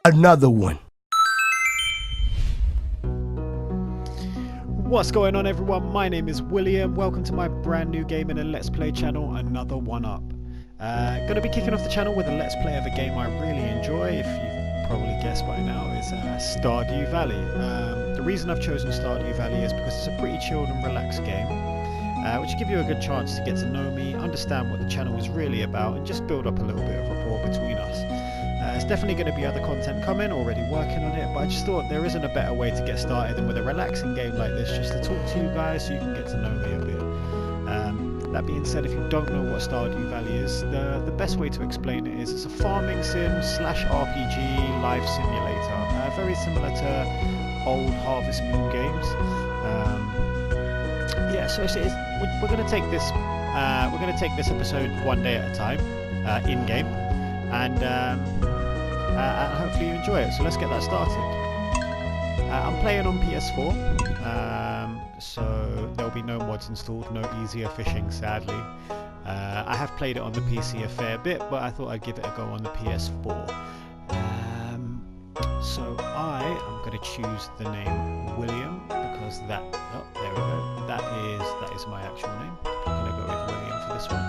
another one. What's going on, everyone? My name is William. Welcome to my brand new game in a Let's Play channel, Another One Up. Gonna be kicking off the channel with a Let's Play of a game I really enjoy, if you've probably guessed by now, is Stardew Valley. The reason I've chosen Stardew Valley is because it's a pretty chilled and relaxed game, which will give you a good chance to get to know me, understand what the channel is really about, and just build up a little bit of rapport between us. There's definitely going to be other content coming, already working on it, but I just thought there isn't a better way to get started than with a relaxing game like this, just to talk to you guys so you can get to know me a bit. That being said, if you don't know what Stardew Valley is, the best way to explain it is it's a farming sim slash RPG life simulator, very similar to old Harvest Moon games. Yeah, so we're going to take this episode one day at a time, in game, and hopefully you enjoy it. So let's get that started. I'm playing on PS4, so there'll be no mods installed, no easier fishing, sadly. I have played it on the PC a fair bit, but I thought I'd give it a go on the PS4. So I am going to choose the name William, because there we go. That is my actual name. I'm going to go with William for this one.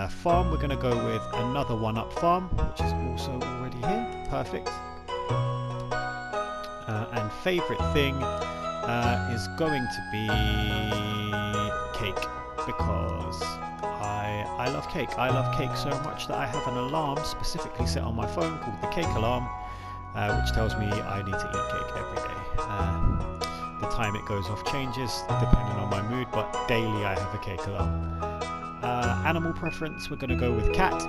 Farm, we're going to go with Another One Up Farm, which is also already here. Perfect. And favourite thing is going to be cake, because I love cake. I love cake so much that I have an alarm specifically set on my phone called the cake alarm, which tells me I need to eat cake every day. The time it goes off changes depending on my mood, but daily I have a cake alarm. Animal preference, we're going to go with cat.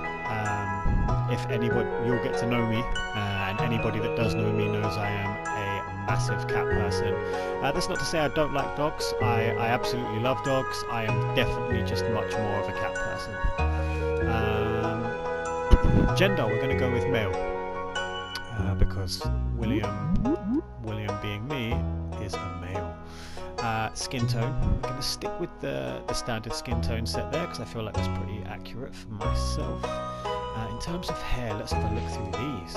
If anybody, you'll get to know me, and anybody that does know me knows I am a massive cat person. That's not to say I don't like dogs. I absolutely love dogs. I am definitely just much more of a cat person. Gender, we're going to go with male, because William being me is a male. Skin tone, we're going to stick with the standard skin tone set there, because I feel like that's pretty accurate for myself. In terms of hair, let's have a look through these.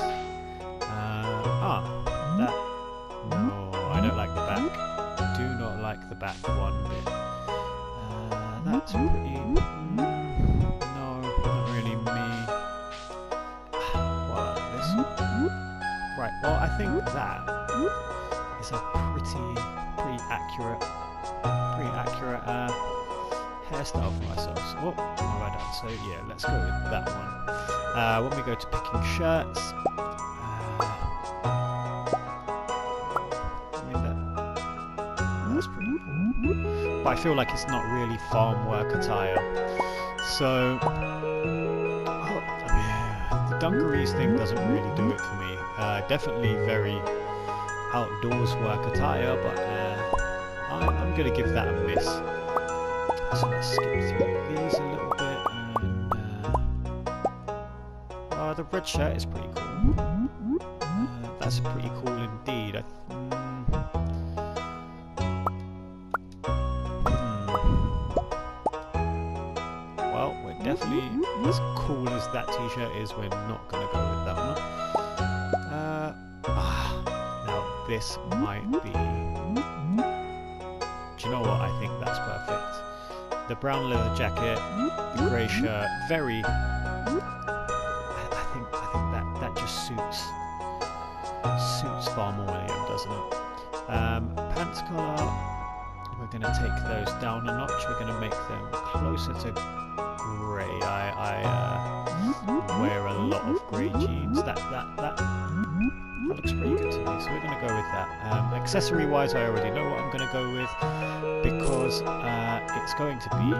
No, I don't like the back. Do not like the back one bit. That's pretty... no, not really me. Well, this one. Right, well, I think that is a pretty accurate hairstyle for myself. So, what have I done? So yeah, let's go with that one. When we go to picking shirts, I mean that's pretty cool. But I feel like it's not really farm work attire. So the dungarees thing doesn't really do it for me. Definitely very outdoors work attire, but I'm going to give that a miss. So let's skip through these a little bit, and the red shirt is pretty cool. That's pretty cool indeed. Well, we're definitely as cool as that t-shirt is. We're not going to go with that one. Now this might be... Do you know what? I think that's perfect. The brown leather jacket, the grey shirt, very... I think that just suits Farmer William, doesn't it? Pants colour, we're going to take those down a notch. We're going to make them closer to grey. I wear a lot of grey jeans. That looks pretty good to me, so we're going to go with that. Accessory wise, I already know what I'm going to go with, because it's going to be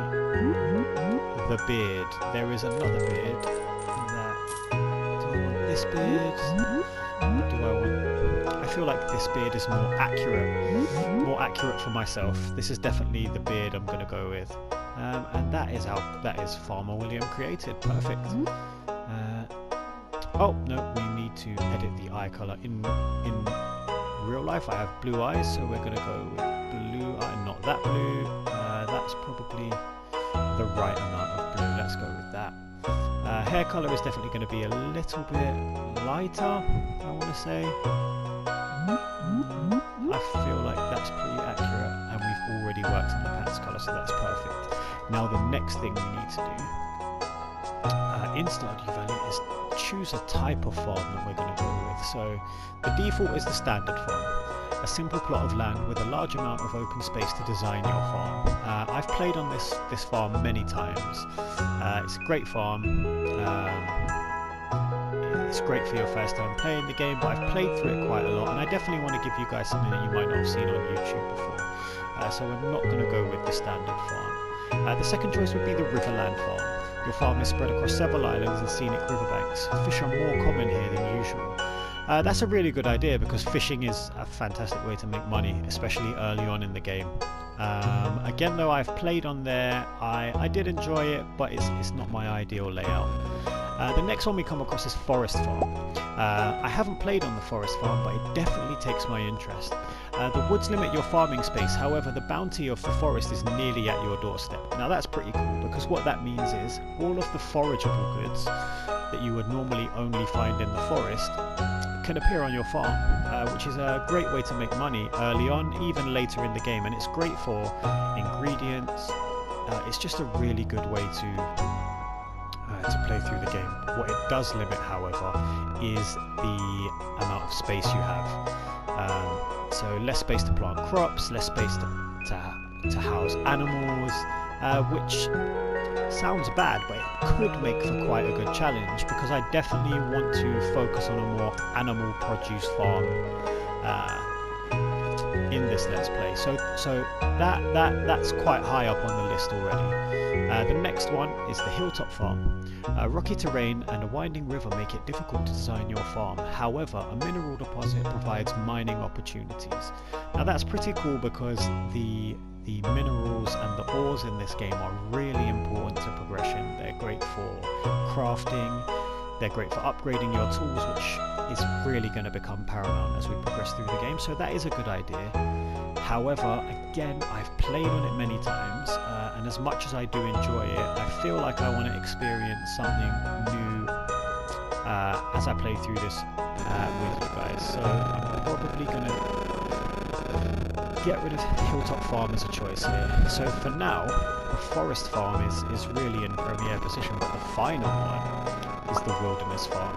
the beard. There is another beard. Do I want this beard? Or do I want... I feel like this beard is more accurate for myself. This is definitely the beard I'm going to go with. And that is Farmer William created. Perfect. Oh no, we need to edit the eye colour. In real life I have blue eyes, so we're going to go with blue eye, not that blue. That's probably the right amount of blue. Let's go with that. Hair colour is definitely going to be a little bit lighter, I want to say. I feel like that's pretty accurate, and we've already worked on the pants colour, so that's perfect. Now the next thing we need to do in Stardew Valley is choose a type of farm that we're going to go with. So the default is the standard farm, a simple plot of land with a large amount of open space to design your farm. I've played on this farm many times. It's a great farm. It's great for your first time playing the game, but I've played through it quite a lot, and I definitely want to give you guys something that you might not have seen on YouTube before. So we're not going to go with the standard farm. The second choice would be the Riverland farm. Your farm is spread across several islands and scenic riverbanks. Fish are more common here than usual. That's a really good idea because fishing is a fantastic way to make money, especially early on in the game. Again, though, I've played on there. I did enjoy it, but it's not my ideal layout. The next one we come across is Forest Farm. I haven't played on the Forest Farm, but it definitely takes my interest. The woods limit your farming space, however the bounty of the forest is nearly at your doorstep. Now that's pretty cool, because what that means is all of the forageable goods that you would normally only find in the forest can appear on your farm, which is a great way to make money early on, even later in the game, and it's great for ingredients. It's just a really good way to play through the game. What it does limit, however, is the amount of space you have. So less space to plant crops, less space to house animals, which sounds bad, but it could make for quite a good challenge, because I definitely want to focus on a more animal produce farm in this Let's Play. So that's quite high up on the list already. The next one is the Hilltop Farm. Rocky terrain and a winding river make it difficult to design your farm. However, a mineral deposit provides mining opportunities. Now that's pretty cool, because the minerals and the ores in this game are really important to progression. They're great for crafting, they're great for upgrading your tools, which is really going to become paramount as we progress through the game, so that is a good idea. However, again, I've played on it many times, and as much as I do enjoy it, I feel like I want to experience something new as I play through this with you guys. So I'm probably going to get rid of Hilltop Farm as a choice here. So for now, the Forest Farm is really in premier position, but the final one is the Wilderness Farm.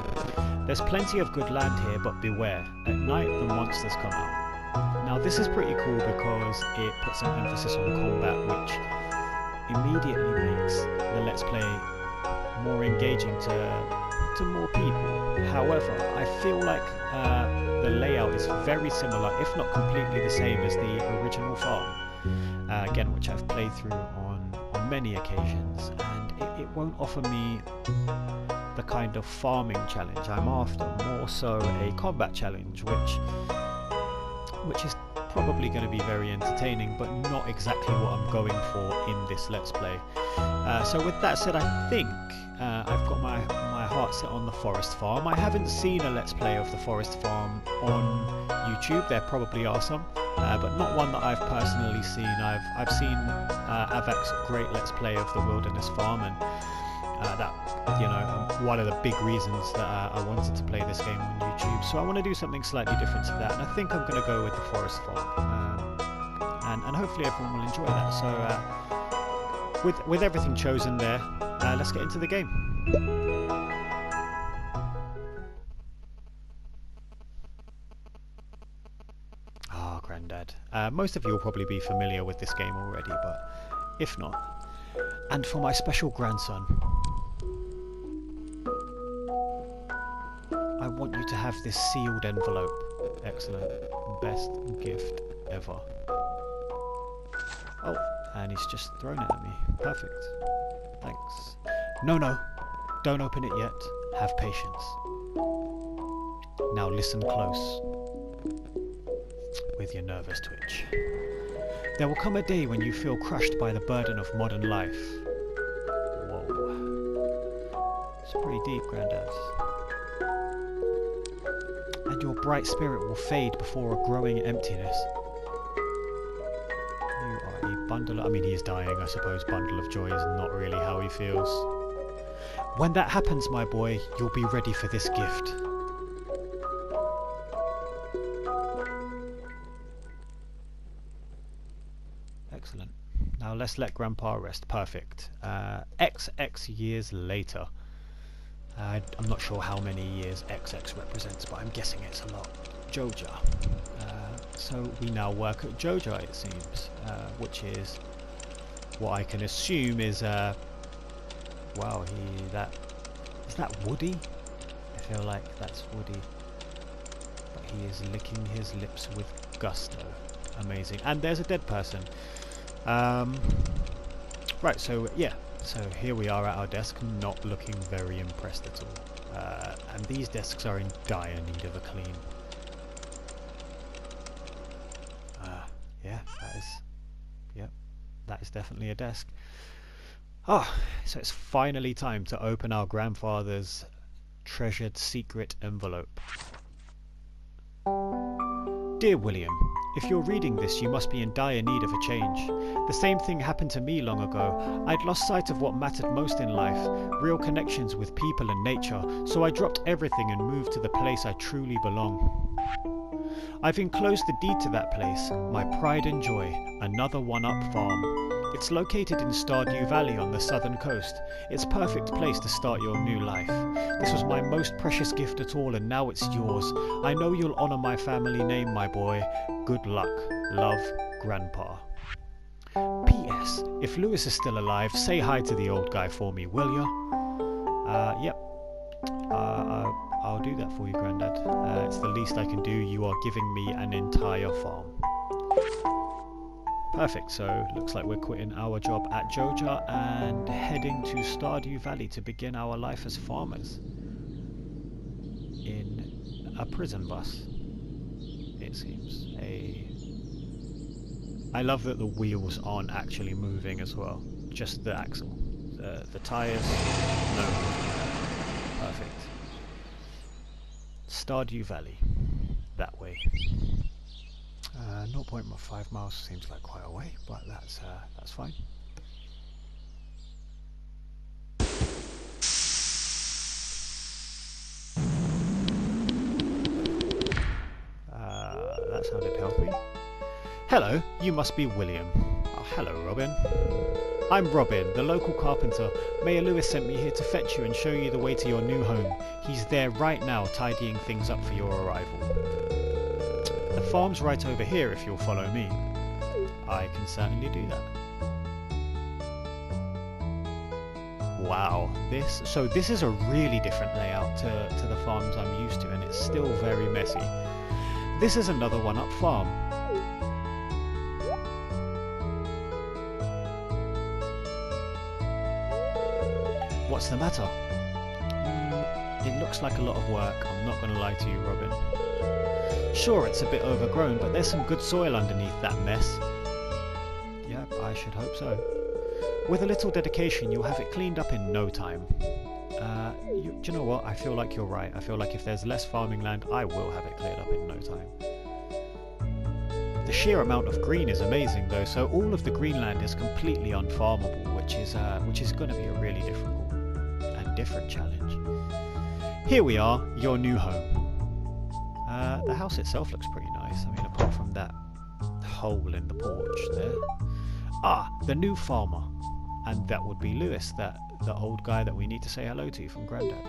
There's plenty of good land here, but beware, at night the monsters come out. Now this is pretty cool because it puts an emphasis on combat, which immediately makes the Let's Play more engaging to more people. However, I feel like the layout is very similar, if not completely the same as the original farm, again, which I've played through on many occasions, and it won't offer me the kind of farming challenge I'm after, more so a combat challenge, which is probably going to be very entertaining, but not exactly what I'm going for in this Let's Play. So with that said, I think I've got my heart set on the Forest Farm. I haven't seen a Let's Play of the Forest Farm on YouTube. There probably are some, but not one that I've personally seen. I've seen Avak's great Let's Play of the Wilderness Farm, and that, you know, one of the big reasons that I wanted to play this game on YouTube. So I want to do something slightly different to that, and I think I'm going to go with the Forest Farm, and hopefully everyone will enjoy that. So with everything chosen there, let's get into the game. Ah, Grandad. Most of you will probably be familiar with this game already, but if not, and for my special grandson, I want you to have this sealed envelope. Excellent. Best gift ever. Oh, and he's just thrown it at me. Perfect. Thanks. No. Don't open it yet. Have patience. Now listen close, with your nervous twitch. There will come a day when you feel crushed by the burden of modern life. Whoa. It's pretty deep, Grandad. And your bright spirit will fade before a growing emptiness. You are a bundle of... I mean, he is dying, I suppose. Bundle of joy is not really how he feels. When that happens, my boy, you'll be ready for this gift. Excellent. Now let's let Grandpa rest. Perfect. XX years later. I'm not sure how many years XX represents, but I'm guessing it's a lot. Joja. So we now work at Joja, it seems, which is what I can assume is wow, is that Woody? I feel like that's Woody, but he is licking his lips with gusto. Amazing. And there's a dead person. Right, so yeah, so here we are at our desk, not looking very impressed at all, and these desks are in dire need of a clean. Yeah, that is definitely a desk. Ah, so it's finally time to open our grandfather's treasured secret envelope. Dear William, if you're reading this, you must be in dire need of a change. The same thing happened to me long ago. I'd lost sight of what mattered most in life, real connections with people and nature, so I dropped everything and moved to the place I truly belong. I've enclosed the deed to that place, my pride and joy, another one-up farm. It's located in Stardew Valley on the southern coast. It's a perfect place to start your new life. This was my most precious gift at all, and now it's yours. I know you'll honour my family name, my boy. Good luck. Love, Grandpa. P.S. If Lewis is still alive, say hi to the old guy for me, will ya? Yep. I'll do that for you, Grandad. It's the least I can do. You are giving me an entire farm. Perfect, so looks like we're quitting our job at Joja and heading to Stardew Valley to begin our life as farmers. In a prison bus, it seems. I love that the wheels aren't actually moving as well, just the axle. The tyres, no movement. Perfect. Stardew Valley, that way. 0.5 miles seems like quite a way, but that's fine. That sounded healthy. Hello, you must be William. Oh, hello, Robin. I'm Robin, the local carpenter. Mayor Lewis sent me here to fetch you and show you the way to your new home. He's there right now, tidying things up for your arrival. The farm's right over here if you'll follow me. I can certainly do that. Wow, this is a really different layout to the farms I'm used to, and it's still very messy. This is another one-up farm. What's the matter? It looks like a lot of work, I'm not going to lie to you, Robin. Sure, it's a bit overgrown, but there's some good soil underneath that mess. Yep, I should hope so. With a little dedication, you'll have it cleaned up in no time. Do you know what? I feel like you're right. I feel like if there's less farming land, I will have it cleared up in no time. The sheer amount of green is amazing, though, so all of the green land is completely unfarmable, which is going to be a really difficult and different challenge. Here we are, your new home. The house itself looks pretty nice. I mean, apart from that hole in the porch there. Ah, the new farmer. And that would be Lewis, the old guy that we need to say hello to from Grandad.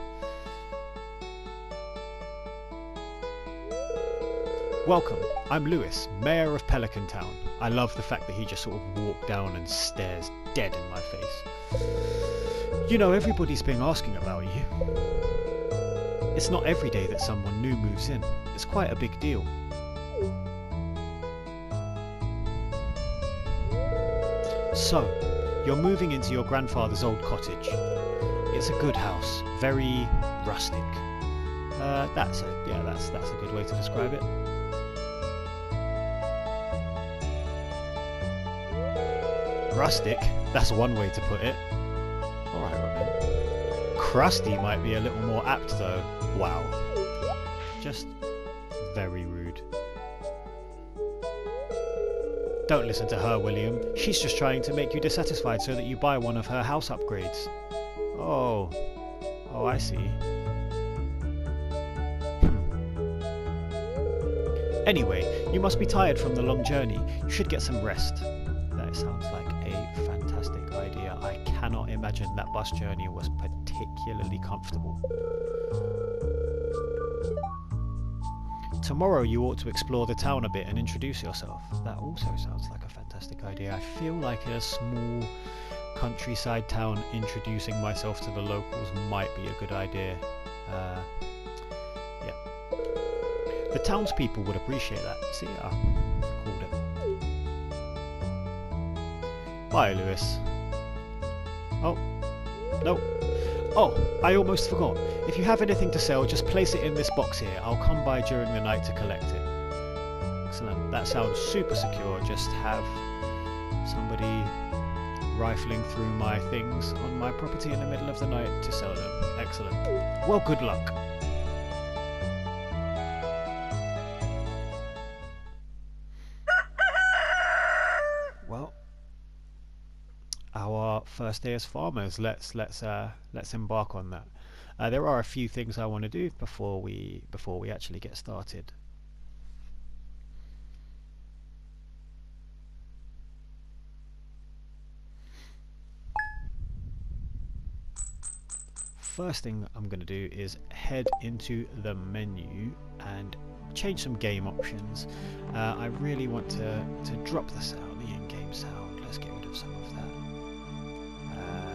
Welcome, I'm Lewis, Mayor of Pelican Town. I love the fact that he just sort of walked down and stares dead in my face. You know, everybody's been asking about you. It's not every day that someone new moves in. It's quite a big deal. So, you're moving into your grandfather's old cottage. It's a good house, very rustic. That's a good way to describe it. Rustic? That's one way to put it. Alright, Robin. Crusty might be a little more apt though. Wow. Just very rude. Don't listen to her, William. She's just trying to make you dissatisfied so that you buy one of her house upgrades. Oh, Oh, I see. Anyway, you must be tired from the long journey. You should get some rest. That sounds like a fantastic idea. I cannot imagine that bus journey was particularly comfortable. Tomorrow you ought to explore the town a bit and introduce yourself. That also sounds like a fantastic idea. I feel like in a small countryside town, introducing myself to the locals might be a good idea. Yeah. The townspeople would appreciate that. See, I called it. Bye, Lewis. Oh, no. Oh, I almost forgot. If you have anything to sell, just place it in this box here. I'll come by during the night to collect it. Excellent. That sounds super secure. Just have somebody rifling through my things on my property in the middle of the night to sell them. Excellent. Well, good luck. Well, our first day as farmers. Let's embark on that. There are a few things I want to do before we actually get started. First thing I'm going to do is head into the menu and change some game options. I really want to drop the sound, the in-game sound. Let's get rid of some of that.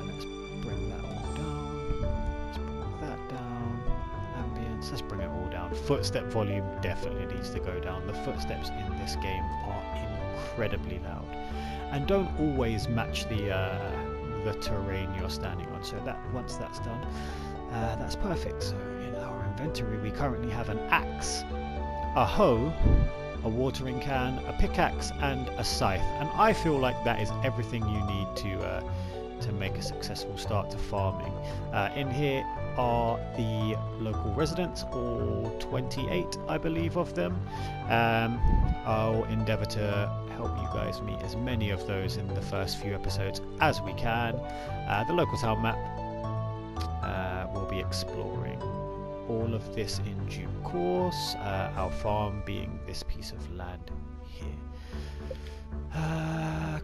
Let's bring that all down. Let's bring that down. Ambience. Let's bring it all down. Footstep volume definitely needs to go down. The footsteps in this game are incredibly loud and don't always match the terrain you're standing on. So that once that's done, that's perfect. So in our inventory we currently have an axe, a hoe, a watering can, a pickaxe and a scythe, and I feel like that is everything you need to make a successful start to farming. In here are the local residents, all 28 I believe of them. I'll endeavour to help you guys meet as many of those in the first few episodes as we can. The local town map, we'll be exploring all of this in due course, our farm being this piece of land here.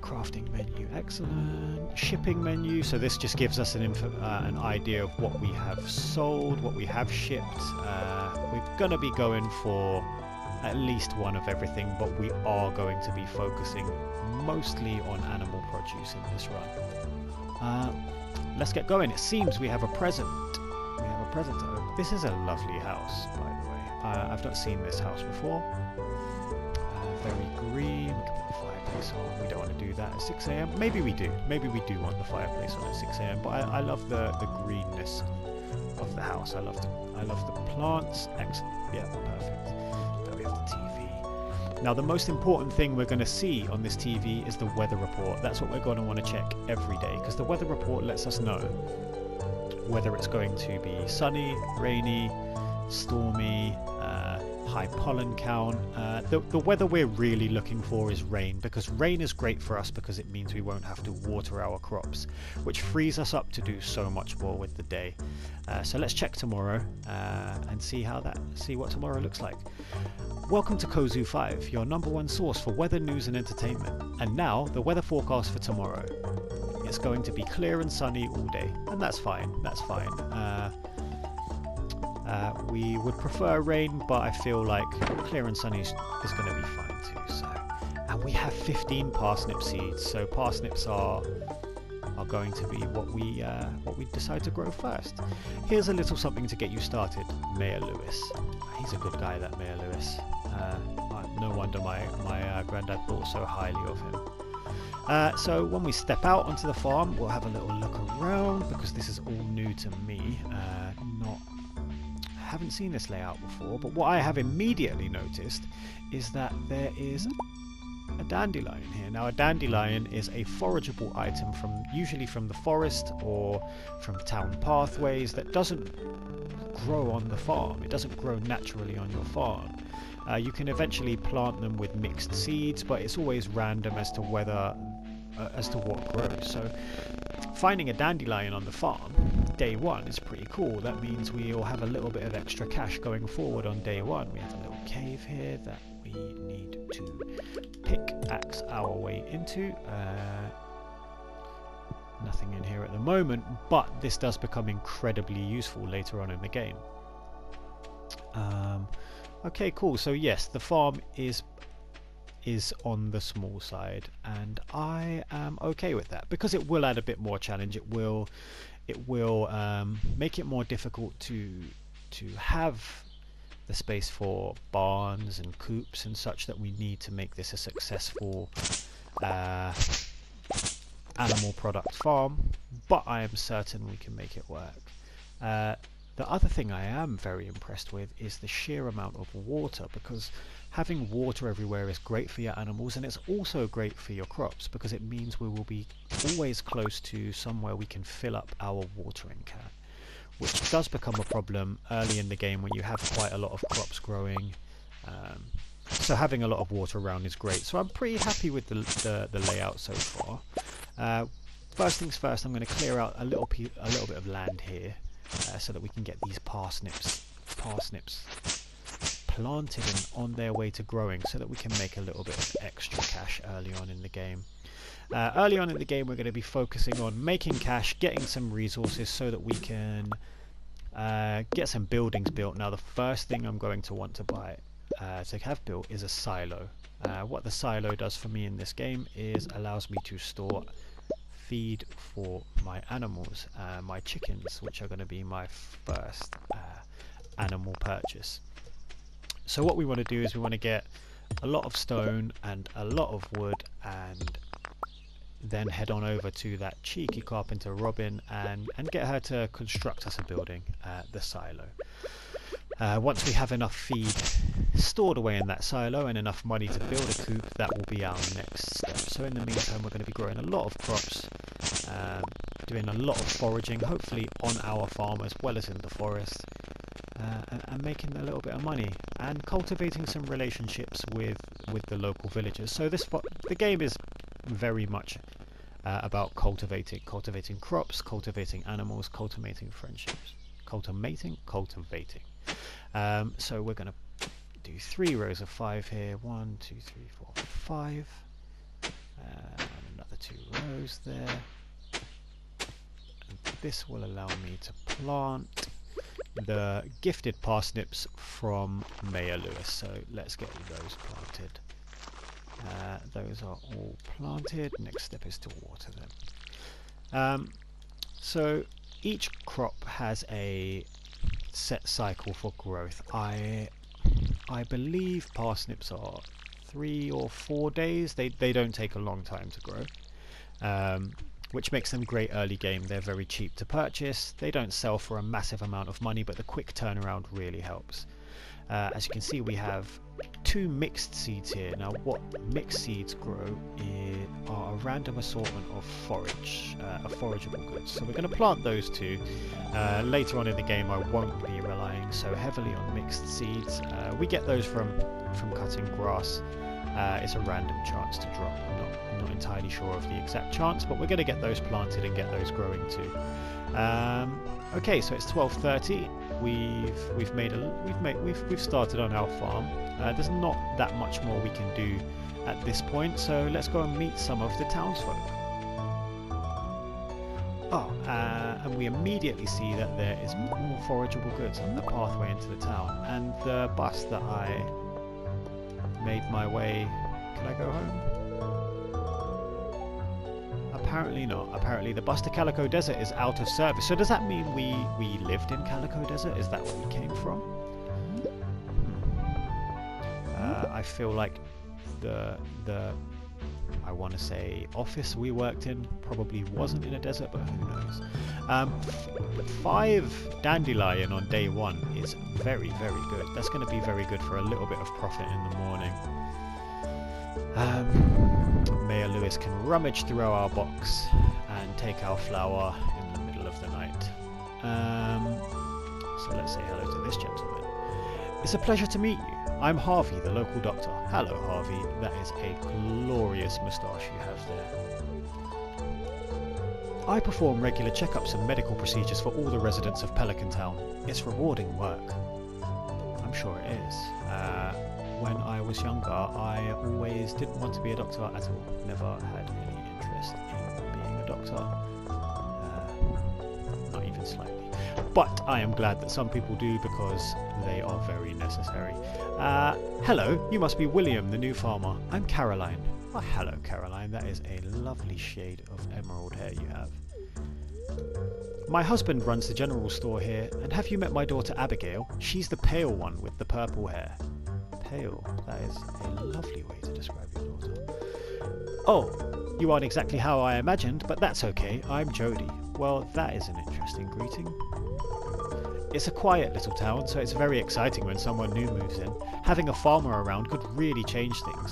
Crafting menu, excellent. Shipping menu, so this just gives us an idea of what we have sold, what we have shipped. We're going to be going for at least one of everything, but we are going to be focusing mostly on animal produce in this run. Let's get going. It seems we have a present. We have a present to open. This is a lovely house, by the way. I've not seen this house before. Very green. We can put the fireplace on. We don't want to do that at 6 AM. Maybe we do. Maybe we do want the fireplace on at 6 AM. But I love the greenness of the house. I love the plants. Excellent. Yeah, perfect. Now we have the TV. Now the most important thing we're going to see on this TV is the weather report. That's what we're going to want to check every day, because the weather report lets us know whether it's going to be sunny, rainy, stormy, high pollen count. The weather we're really looking for is rain, because rain is great for us because it means we won't have to water our crops, which frees us up to do so much more with the day. So let's check tomorrow and see what tomorrow looks like. Welcome to Kozu 5, your #1 source for weather news and entertainment. And now the weather forecast for tomorrow. It's going to be clear and sunny all day, and that's fine. That's fine. We would prefer rain, but I feel like clear and sunny is going to be fine too. So, and we have 15 parsnip seeds, so parsnips are going to be what we decide to grow first. Here's a little something to get you started. Mayor Lewis. He's a good guy, that Mayor Lewis. No wonder my granddad thought so highly of him. So when we step out onto the farm, we'll have a little look around, because this is all new to me. Haven't seen this layout before, but what I have immediately noticed is that there is a dandelion here. Now a dandelion is a forageable item usually from the forest or from town pathways that doesn't grow on the farm. It doesn't grow naturally on your farm. You can eventually plant them with mixed seeds, but it's always random as to what grows. So finding a dandelion on the farm day one is pretty cool. That means we'll have a little bit of extra cash going forward on day one. We have a little cave here that we need to pickaxe our way into. Nothing in here at the moment, but this does become incredibly useful later on in the game. Okay, cool. So yes, the farm is on the small side, and I am okay with that because it will add a bit more challenge. It will make it more difficult to have the space for barns and coops and such that we need to make this a successful animal product farm, but I am certain we can make it work. The other thing I am very impressed with is the sheer amount of water, because having water everywhere is great for your animals, and it's also great for your crops because it means we will be always close to somewhere we can fill up our watering can, which does become a problem early in the game when you have quite a lot of crops growing. So having a lot of water around is great. So I'm pretty happy with the layout so far. First things first, I'm going to clear out a little bit of land here so that we can get these parsnips planted and on their way to growing, so that we can make a little bit of extra cash early on in the game. Early on in the game, we're going to be focusing on making cash, getting some resources so that we can get some buildings built. Now, the first thing I'm going to want to buy to have built is a silo. What the silo does for me in this game is allows me to store feed for my animals, my chickens, which are going to be my first animal purchase. So what we want to do is we want to get a lot of stone and a lot of wood, and then head on over to that cheeky carpenter Robin and get her to construct us a building, the silo. Once we have enough feed stored away in that silo and enough money to build a coop, that will be our next step. So in the meantime, we're going to be growing a lot of crops, doing a lot of foraging, hopefully on our farm as well as in the forest, and making a little bit of money and cultivating some relationships with the local villagers. So the game is very much about cultivating crops, cultivating animals, cultivating friendships, cultivating. So we're going to do 3 rows of 5 here. 1, 2, 3, 4, 5. And another 2 rows there. And this will allow me to plant the gifted parsnips from Mayor Lewis. So let's get those planted. Those are all planted. Next step is to water them. So each crop has a set cycle for growth. I believe parsnips are 3 or 4 days. They don't take a long time to grow, which makes them great early game. They're very cheap to purchase. They don't sell for a massive amount of money, but the quick turnaround really helps. As you can see, we have 2 mixed seeds here. Now, what mixed seeds grow are a random assortment of forageable goods. So we're going to plant those 2. Later on in the game, I won't be relying so heavily on mixed seeds. We get those from cutting grass. It's a random chance to drop. I'm not entirely sure of the exact chance, but we're going to get those planted and get those growing too. Okay, so it's 12:30. We've started on our farm. There's not that much more we can do at this point, so let's go and meet some of the townsfolk. And we immediately see that there is more forageable goods on the pathway into the town, and the bus that I made my way. Can I go home? Apparently not. Apparently the bus to Calico Desert is out of service. So does that mean we lived in Calico Desert? Is that where we came from? I feel like the I want to say office we worked in probably wasn't in a desert, but who knows. 5 dandelion on day 1 is very, very good. That's going to be very good for a little bit of profit in the morning. Mayor Lewis can rummage through our box and take our flour in the middle of the night. So let's say hello to this gentleman. It's a pleasure to meet you. I'm Harvey, the local doctor. Hello, Harvey. That is a glorious moustache you have there. I perform regular checkups and medical procedures for all the residents of Pelican Town. It's rewarding work. I'm sure it is. When I was younger, I always didn't want to be a doctor at all. Never had any interest in being a doctor. Not even slightly. But I am glad that some people do because they are very necessary. Hello, you must be William, the new farmer. I'm Caroline. Oh, hello, Caroline. That is a lovely shade of emerald hair you have. My husband runs the general store here, and have you met my daughter Abigail? She's the pale one with the purple hair. Pale? That is a lovely way to describe your daughter. Oh, you aren't exactly how I imagined, but that's okay. I'm Jody. Well, that is an interesting greeting. It's a quiet little town, so it's very exciting when someone new moves in. Having a farmer around could really change things.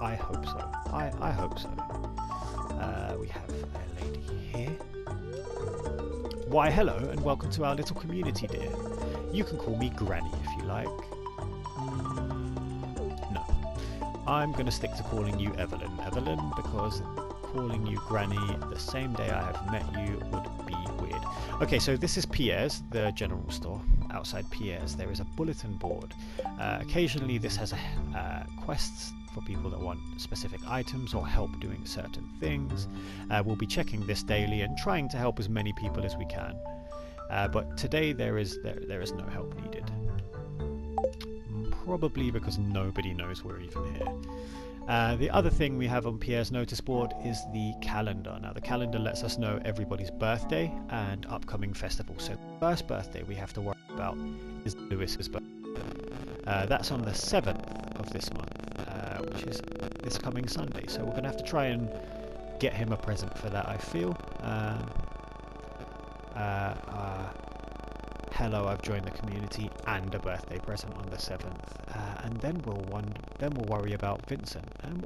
I hope so. I hope so. We have a lady here. Why, hello, and welcome to our little community, dear. You can call me Granny if you like. No. I'm going to stick to calling you Evelyn. Evelyn, because calling you Granny the same day I have met you would be weird. Okay, so this is Pierre's, the general store. Outside Pierre's there is a bulletin board. Occasionally this has quests for people that want specific items or help doing certain things. We'll be checking this daily and trying to help as many people as we can. But today there is no help needed. Probably because nobody knows we're even here. The other thing we have on Pierre's notice board is the calendar. Now the calendar lets us know everybody's birthday and upcoming festivals. So the first birthday we have to worry about is Lewis's birthday. That's on the 7th of this month, which is this coming Sunday. So we're going to have to try and get him a present for that, I feel. Hello, I've joined the community, and a birthday present on the 7th, and then we'll worry about Vincent, and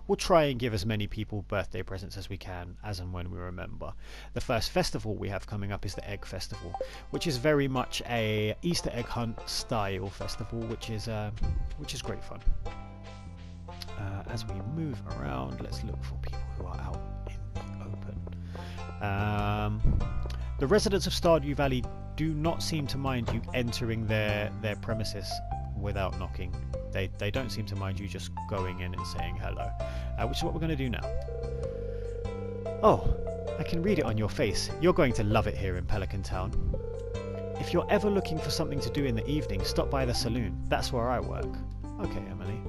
we'll try and give as many people birthday presents as we can, as and when we remember. The first festival we have coming up is the Egg Festival, which is very much a Easter egg hunt style festival, which is great fun. As we move around, let's look for people who are out in the open. The residents of Stardew Valley do not seem to mind you entering their premises without knocking. They don't seem to mind you just going in and saying hello, which is what we're going to do now. Oh, I can read it on your face. You're going to love it here in Pelican Town. If you're ever looking for something to do in the evening, stop by the saloon. That's where I work. Okay, Emily.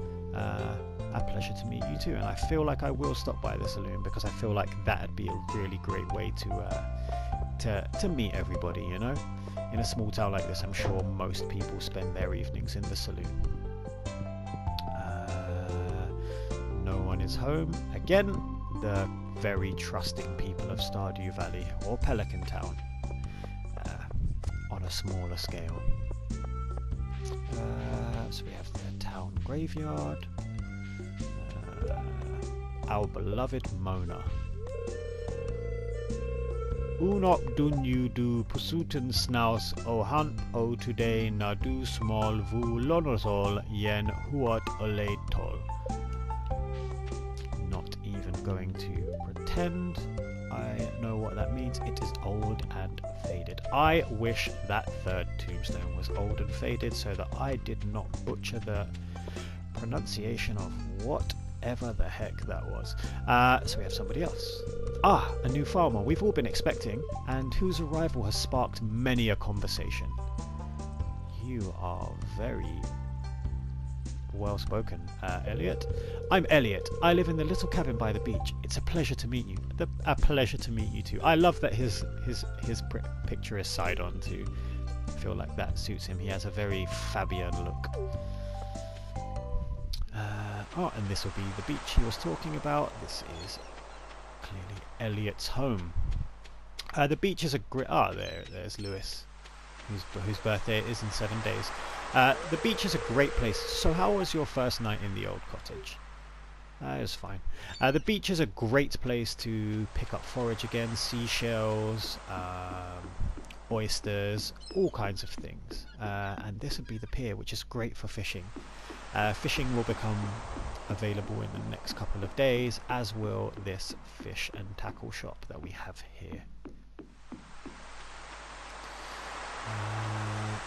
A pleasure to meet you too, and I feel like I will stop by the saloon because I feel like that'd be a really great way to meet everybody, you know? In a small town like this, I'm sure most people spend their evenings in the saloon. No one is home. Again, the very trusting people of Stardew Valley, or Pelican Town, on a smaller scale. So we have the town graveyard. Our beloved Mona. Unop dunyu du pusuten snaus o hunt o today na du small vu lonosol yen huat ole tol. Not even going to pretend I know what that means. It is old and faded. I wish that third tombstone was old and faded so that I did not butcher the pronunciation of whatever the heck that was. So we have somebody else. Ah, a new farmer we've all been expecting, and whose arrival has sparked many a conversation. You are very well spoken, Elliot. I'm Elliot. I live in the little cabin by the beach. It's a pleasure to meet you. A pleasure to meet you too. I love that his picture is side on too. I feel like that suits him. He has a very Fabian look. Oh, and this will be the beach he was talking about. This is clearly Elliot's home. The beach is a great... Ah, there's Lewis, whose birthday it is in 7 days. The beach is a great place. So how was your first night in the old cottage? It was fine. The beach is a great place to pick up forage again, seashells, oysters, all kinds of things. And this would be the pier, which is great for fishing. Fishing will become available in the next couple of days, as will this fish and tackle shop that we have here.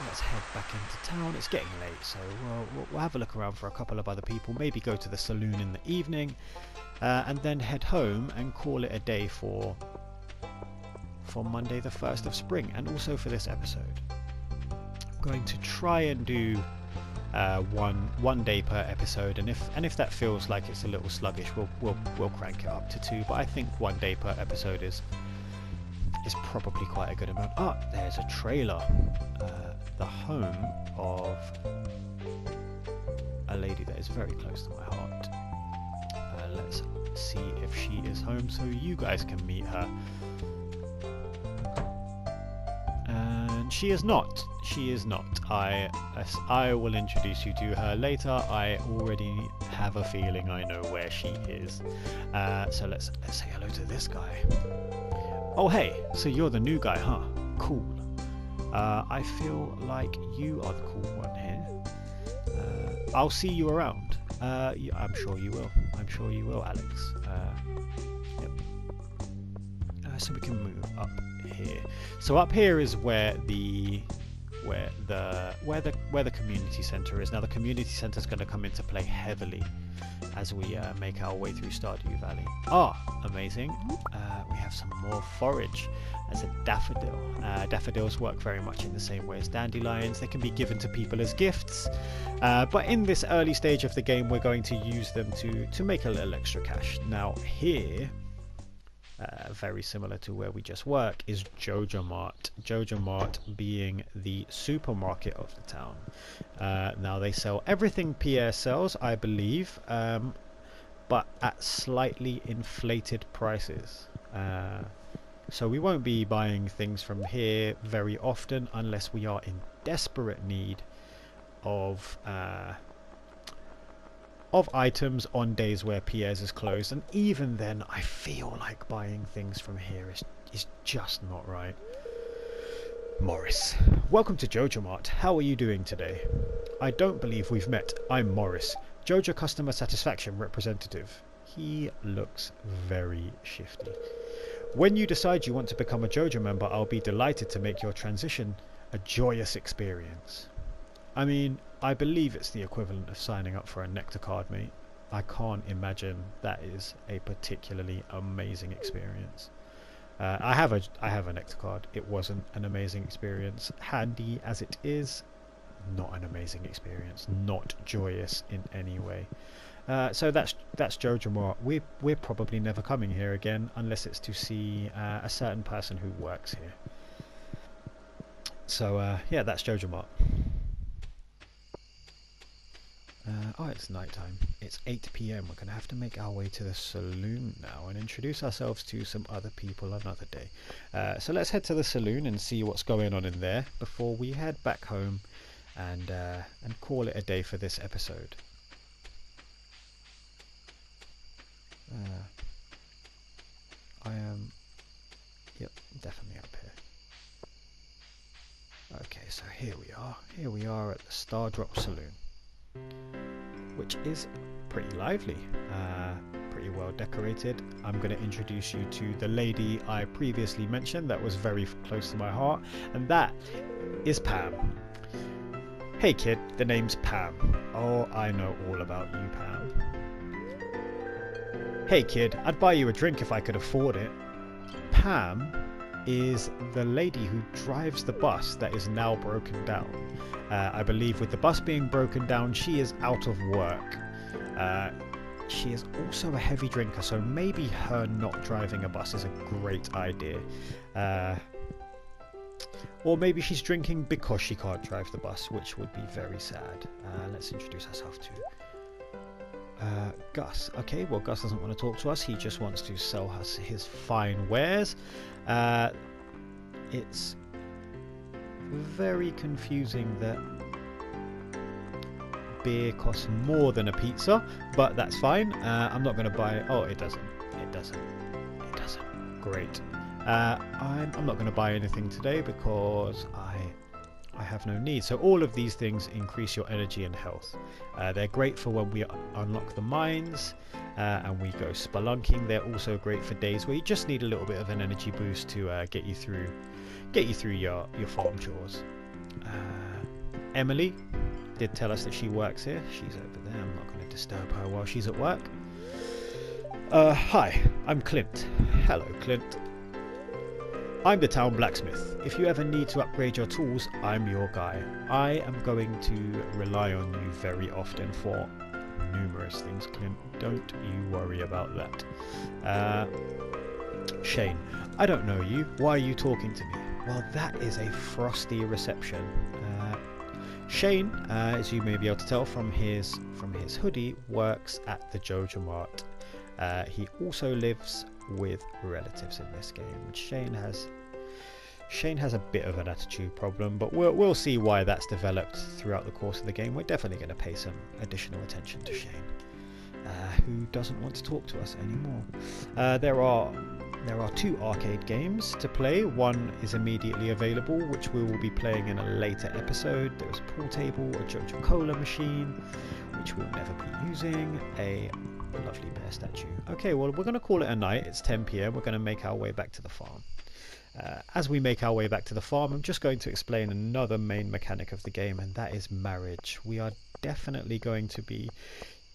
Let's head back into town. It's getting late, so we'll have a look around for a couple of other people, maybe go to the saloon in the evening, and then head home and call it a day for Monday the 1st of spring, and also for this episode. I'm going to try and do one day per episode, and if that feels like it's a little sluggish, we'll crank it up to 2. But I think 1 day per episode is probably quite a good amount. There's a trailer, the home of a lady that is very close to my heart. Let's see if she is home so you guys can meet her. And she is not. She is not. I will introduce you to her later. I already have a feeling I know where she is. So let's say hello to this guy. Oh hey, so you're the new guy, huh? Cool. I feel like you are the cool one here. I'll see you around. Yeah, I'm sure you will. I'm sure you will, Alex. Yep. So we can move up here. So up here is where the community center is. Now the community center is going to come into play heavily as we make our way through Stardew Valley. Amazing. We have some more forage. As a daffodil. Daffodils work very much in the same way as dandelions. They can be given to people as gifts, but in this early stage of the game we're going to use them to make a little extra cash. Now here, very similar to where we just work, is Joja Mart. Joja Mart being the supermarket of the town. Now they sell everything Pierre sells, I believe, but at slightly inflated prices. So we won't be buying things from here very often unless we are in desperate need of items on days where Pierre's is closed, and even then I feel like buying things from here is just not right. Morris. Welcome to Joja Mart. How are you doing today? I don't believe we've met. I'm Morris, Joja Customer Satisfaction Representative. He looks very shifty. When you decide you want to become a Joja member, I'll be delighted to make your transition a joyous experience. I mean, I believe it's the equivalent of signing up for a Nectar card, mate. I can't imagine that is a particularly amazing experience. I have a Nectar card. It wasn't an amazing experience. Handy as it is, not an amazing experience. Not joyous in any way. So that's Joja Mart. We're probably never coming here again unless it's to see a certain person who works here. So yeah, that's Joja Mart. It's nighttime. It's 8 PM. We're gonna have to make our way to the saloon now and introduce ourselves to some other people another day. So let's head to the saloon and see what's going on in there before we head back home and call it a day for this episode. I am, yep, definitely up here. Okay, so here we are. Here we are at the Stardrop Saloon, which is pretty lively, pretty well decorated. I'm going to introduce you to the lady I previously mentioned that was very close to my heart, and that is Pam. Hey kid, the name's Pam. Oh, I know all about you, Pam. Hey kid, I'd buy you a drink if I could afford it. Pam is the lady who drives the bus that is now broken down. I believe with the bus being broken down, she is out of work. She is also a heavy drinker, so maybe her not driving a bus is a great idea. Or maybe she's drinking because she can't drive the bus, which would be very sad. Let's introduce ourselves to Gus. Okay, well, Gus doesn't want to talk to us. He just wants to sell us his fine wares. It's very confusing that beer costs more than a pizza, but that's fine. I'm not going to buy it. Oh, it doesn't. It doesn't. It doesn't. Great. I'm not going to buy anything today because I have no need. So all of these things increase your energy and health. They're great for when we unlock the mines and we go spelunking. They're also great for days where you just need a little bit of an energy boost to get you through your farm chores. Emily did tell us that she works here. She's over there. I'm not going to disturb her while she's at work. Hi, I'm Clint. Hello, Clint. I'm the town blacksmith. If you ever need to upgrade your tools, I'm your guy. I am going to rely on you very often for numerous things, Clint. Don't you worry about that. Shane, I don't know you. Why are you talking to me? Well, that is a frosty reception. Shane, as you may be able to tell from his hoodie, works at the Joja Mart. He also lives with relatives in this game. Shane has a bit of an attitude problem, but we'll see why that's developed throughout the course of the game. We're definitely going to pay some additional attention to Shane, who doesn't want to talk to us anymore. There are 2 arcade games to play. One is immediately available, which we will be playing in a later episode. There's a pool table, a Joja Cola machine, which we'll never be using, a lovely bear statue. Okay, well, we're going to call it a night. It's 10 p.m. We're going to make our way back to the farm. As we make our way back to the farm, I'm just going to explain another main mechanic of the game, and that is marriage. We are definitely going to be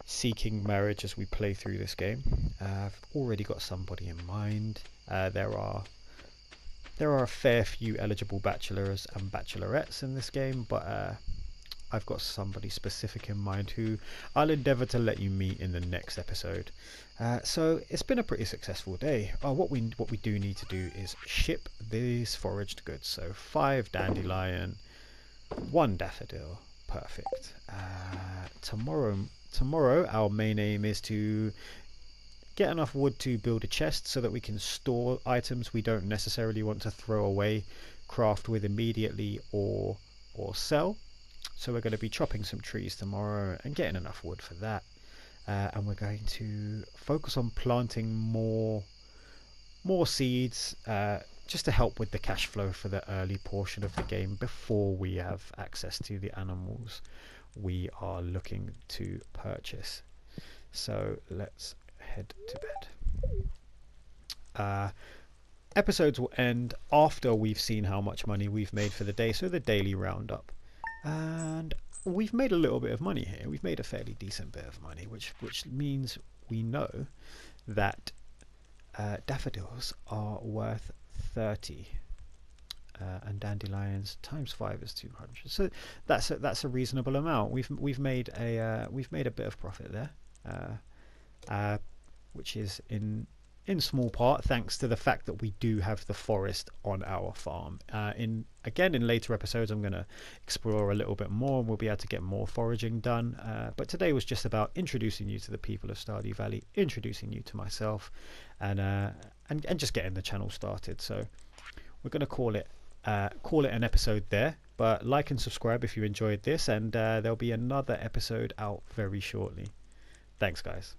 seeking marriage as we play through this game. I've already got somebody in mind. There are a fair few eligible bachelors and bachelorettes in this game, but I've got somebody specific in mind who I'll endeavour to let you meet in the next episode. So it's been a pretty successful day. What we do need to do is ship these foraged goods. So 5 dandelion, 1 daffodil. Perfect. Tomorrow our main aim is to get enough wood to build a chest so that we can store items we don't necessarily want to throw away, craft with immediately, or sell. So we're going to be chopping some trees tomorrow and getting enough wood for that. And we're going to focus on planting more seeds just to help with the cash flow for the early portion of the game before we have access to the animals we are looking to purchase. So let's head to bed. Episodes will end after we've seen how much money we've made for the day, so the daily roundup. And we've made a little bit of money here. We've made a fairly decent bit of money, which means we know that daffodils are worth 30, and dandelions times 5 is 200. So that's a reasonable amount. We've made a bit of profit there, which is in small part thanks to the fact that we do have the forest on our farm. In later episodes I'm going to explore a little bit more and we'll be able to get more foraging done, but today was just about introducing you to the people of Stardew Valley, introducing you to myself, and just getting the channel started. So we're going to call it an episode there, but like and subscribe if you enjoyed this, and there'll be another episode out very shortly. Thanks guys.